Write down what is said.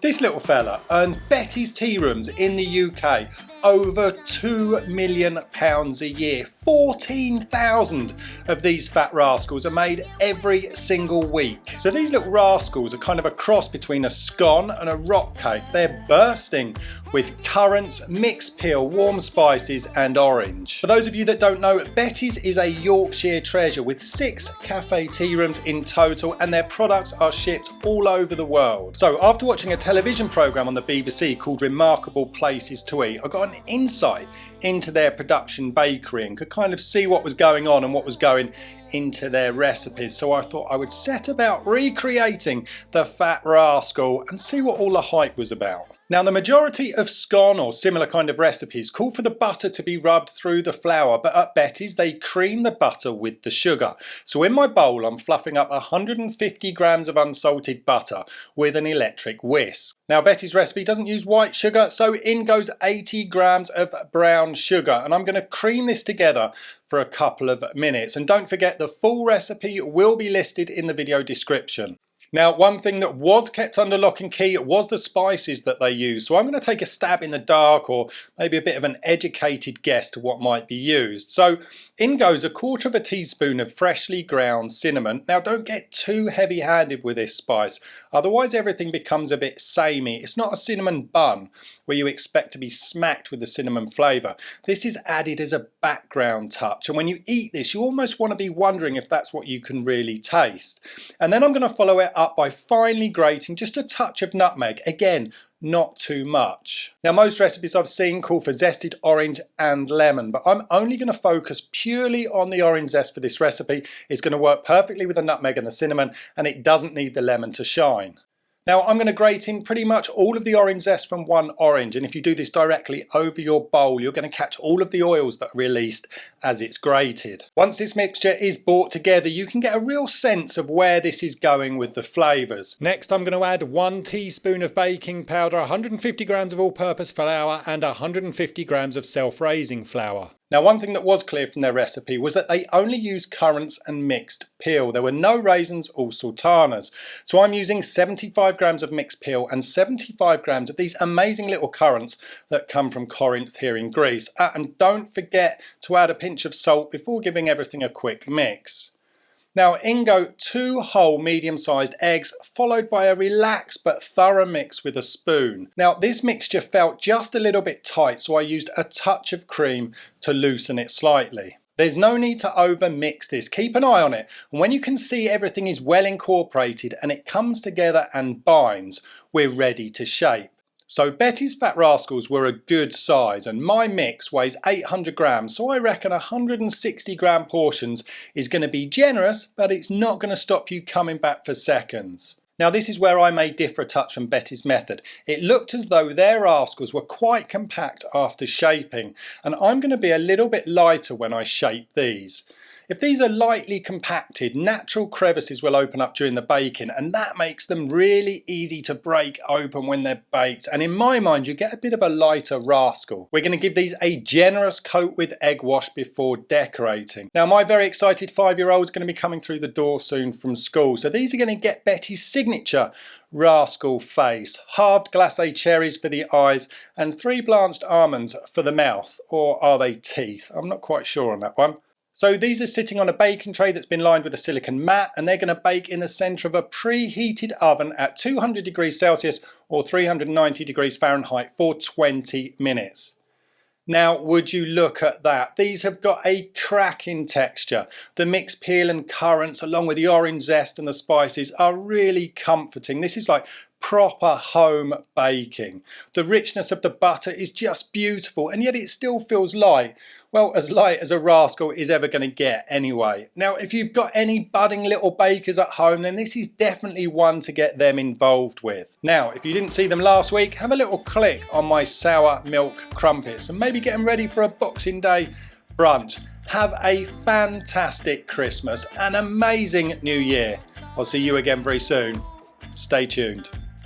This little fella earns Betty's Tea Rooms in the UK over £2 million a year. 14,000 of these Fat Rascals are made every single week. So these little rascals are kind of a cross between a scone and a rock cake. They're bursting with currants, mixed peel, warm spices and orange. For those of you that don't know, Betty's is a Yorkshire treasure with 6 cafe tea rooms in total, and their products are shipped all over the world. So after watching a television programme on the BBC called Remarkable Places to Eat, I got an insight into their production bakery and could kind of see what was going on and what was going into their recipes. So I thought I would set about recreating the Fat Rascal and see what all the hype was about. Now, the majority of scone or similar kind of recipes call for the butter to be rubbed through the flour, but at Betty's they cream the butter with the sugar. So in my bowl I'm fluffing up 150 grams of unsalted butter with an electric whisk. Now, Betty's recipe doesn't use white sugar, so in goes 80 grams of brown sugar, and I'm going to cream this together for a couple of minutes. And don't forget, the full recipe will be listed in the video description. Now, one thing that was kept under lock and key was the spices that they use. So I'm going to take a stab in the dark, or maybe a bit of an educated guess to what might be used. So in goes 1/4 teaspoon of freshly ground cinnamon. Now, don't get too heavy-handed with this spice, otherwise everything becomes a bit samey. It's not a cinnamon bun where you expect to be smacked with the cinnamon flavour. This is added as a background touch, and when you eat this you almost want to be wondering if that's what you can really taste. And then I'm going to follow it up by finely grating just a touch of nutmeg. Again, not too much. Now, most recipes I've seen call for zested orange and lemon, but I'm only going to focus purely on the orange zest for this recipe. It's going to work perfectly with the nutmeg and the cinnamon, and it doesn't need the lemon to shine. Now, I'm going to grate in pretty much all of the orange zest from one orange, and if you do this directly over your bowl, you're going to catch all of the oils that are released as it's grated. Once this mixture is brought together, you can get a real sense of where this is going with the flavours. Next, I'm going to add 1 teaspoon of baking powder, 150 grams of all-purpose flour and 150 grams of self-raising flour. Now, one thing that was clear from their recipe was that they only use currants and mixed peel. There were no raisins or sultanas. So I'm using 75 grams of mixed peel and 75 grams of these amazing little currants that come from Corinth here in Greece. And don't forget to add a pinch of salt before giving everything a quick mix. Now, in go 2 whole medium-sized eggs, followed by a relaxed but thorough mix with a spoon. Now, this mixture felt just a little bit tight, so I used a touch of cream to loosen it slightly. There's no need to over mix this, keep an eye on it, and when you can see everything is well incorporated and it comes together and binds, we're ready to shape. So Betty's Fat Rascals were a good size, and my mix weighs 800 grams, so I reckon 160 gram portions is going to be generous, but it's not going to stop you coming back for seconds. Now, this is where I may differ a touch from Betty's method. It looked as though their rascals were quite compact after shaping, and I'm going to be a little bit lighter when I shape these. If these are lightly compacted, natural crevices will open up during the baking, and that makes them really easy to break open when they're baked. And in my mind, you get a bit of a lighter rascal. We're going to give these a generous coat with egg wash before decorating. Now, my very excited 5-year-old is going to be coming through the door soon from school, so these are going to get Betty's signature rascal face. Halved glacé cherries for the eyes and 3 blanched almonds for the mouth. Or are they teeth? I'm not quite sure on that one. So these are sitting on a baking tray that's been lined with a silicone mat, and they're going to bake in the centre of a preheated oven at 200 degrees Celsius or 390 degrees Fahrenheit for 20 minutes. Now, would you look at that? These have got a cracking texture. The mixed peel and currants along with the orange zest and the spices are really comforting. This is like proper home baking. The richness of the butter is just beautiful, and yet it still feels light. Well, as light as a rascal is ever going to get anyway. Now, if you've got any budding little bakers at home, then this is definitely one to get them involved with. Now, if you didn't see them last week, have a little click on my sour milk crumpets and maybe get them ready for a Boxing Day brunch. Have a fantastic Christmas, an amazing New Year. I'll see you again very soon. Stay tuned.